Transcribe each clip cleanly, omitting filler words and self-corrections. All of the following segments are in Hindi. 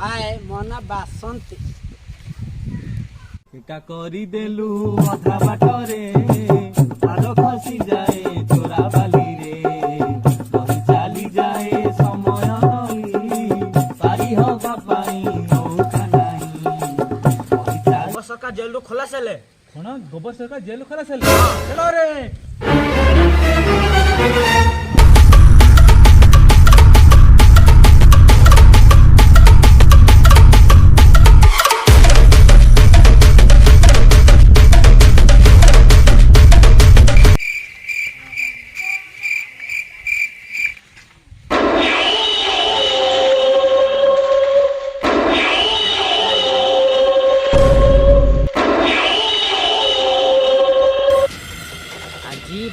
हाय मना बासंती एटा करी देलु अधा बाटरे पाद खसी जाए चोरा बाली रे कही चाली जाए समय नई पारी हवा पाई नौका नाही सरकार जेल खोला सेले कोन गोबर सरकार जेल खोला सेले चलो रे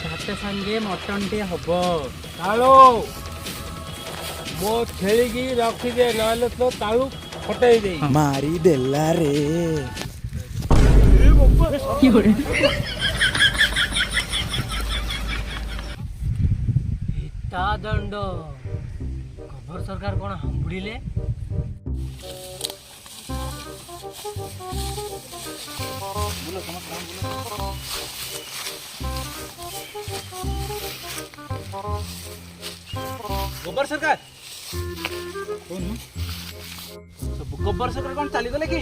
भात संगे मटन टे हबो तालो मो छेली की रखी दे नले तो तालू फटाई दे मारी देला रे ता दंड खबर सरकार कोन हमबुड़ीले बोलो समझ बोलो गोबर सरकार कौन गोबर सरकार कौन चली गले कि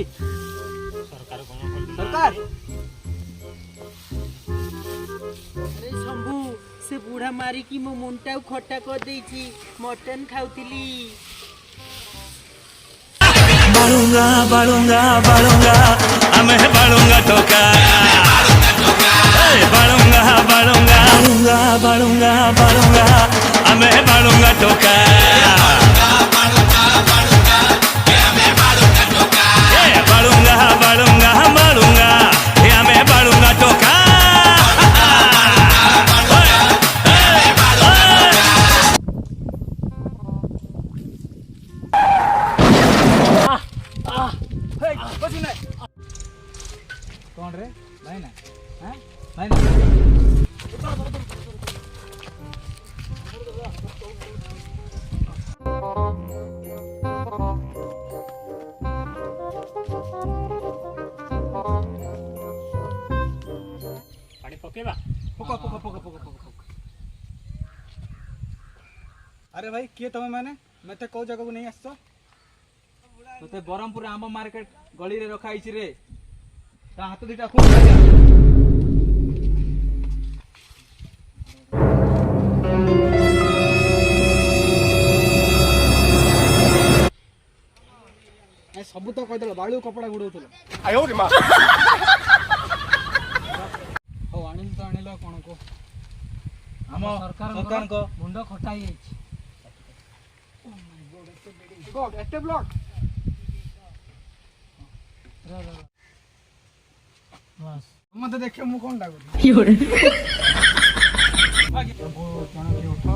सरकार कौन सरकार अरे शंभू से बूढ़ा मारी की मो मुंटा खट्टा कर देची मटन खाउतिली बालूंगा बालूंगा बालूंगा हमें बालूंगा टोका बालूंगा बालूंगा बालूंगा बालूंगा बालूंगा हमें बालूंगा टोका बालूंगा बालूंगा बालूंगा हमें बालूंगा टोका कौन रे भाई ना हैं भाई ना पानी पकेबा पका पका पका पका पका अरे भाई किए तमे माने मते को जगह को नहीं आसतो मते बरहमपुर आंब मार्केट गली रे रखा आइछि रे ता हाथ दिटा खूब सब तो कह बालू कपड़ा गुड़ौल आयो रे मां हो आनिल तो आनिल कोन को हम सरकार को मुंडो खटाई आइछि ओ माय गॉड एटे ब्लॉक बस हम तो देखे मु कोन लागो योरे वो चना के उठो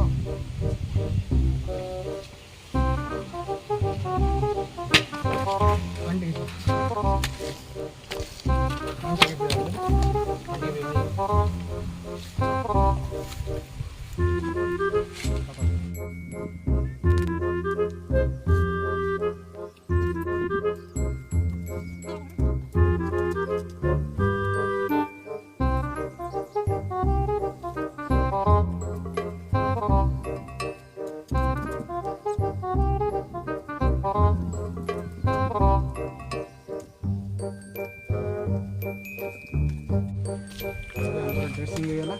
ड्रेसिंग गेला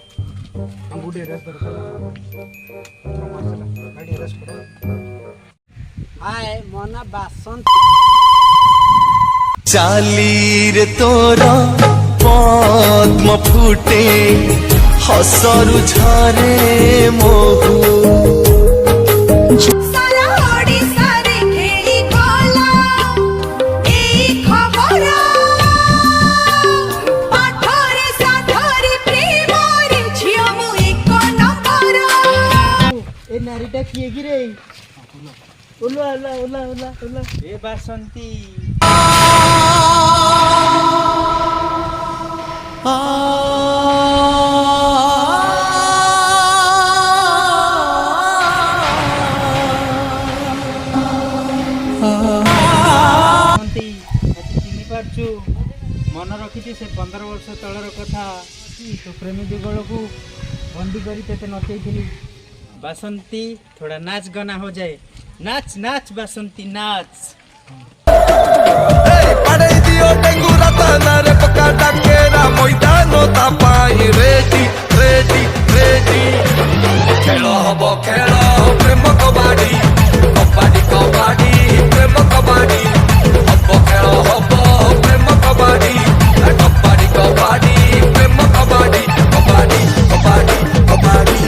हम बूढ़े रेस कर गाड़ी रेस करो हाय मना बासंती चाली रे तोरा पद्म फुटे हसरु झरे मोहू नारीटा किए कि रे उला उला उला उला उला ए बासंती ବାସନ୍ତୀ ମତେ ଚିହ୍ନି ପାରୁଛୁ? ମନ ରଖିଛୁ ସେ 15 ବର୍ଷ ତଳର କଥା? ତୋ ପ୍ରେମୀ ଯୁଗଳକୁ ବନ୍ଦୀ କରି ତେତେ ନଚେଇଥିଲି। बासंती थोड़ा नाच गाना हो जाए। नाच नाच बासंती नाच। पड़े दियो डेंगू रतना रे पका डाकेरा मैदानो तापाई रेडी रेडी रेडी खेलो हबो खेलो प्रेम कबाडी कबाडी कबाडी प्रेम कबाडी हबो खेलो हबो प्रेम कबाडी कबाडी कबाडी प्रेम कबाडी कबाडी कबाडी कबाडी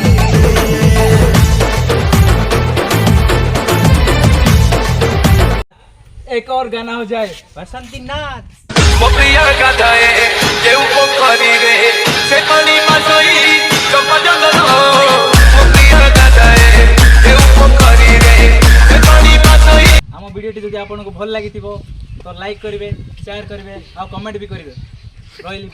एक और गाना हो जाए। बसंती नाच। प्रिया गाधाए केउ पोखरी रे से पानी मासई चंपा जंगल प्रिया गाधाए केउ पोखरी रे से पानी मासई। आम वीडियोटी जदि आपको भल लगी तो लाइक करेंगे, शेयर करेंगे और कमेंट भी करेंगे। रही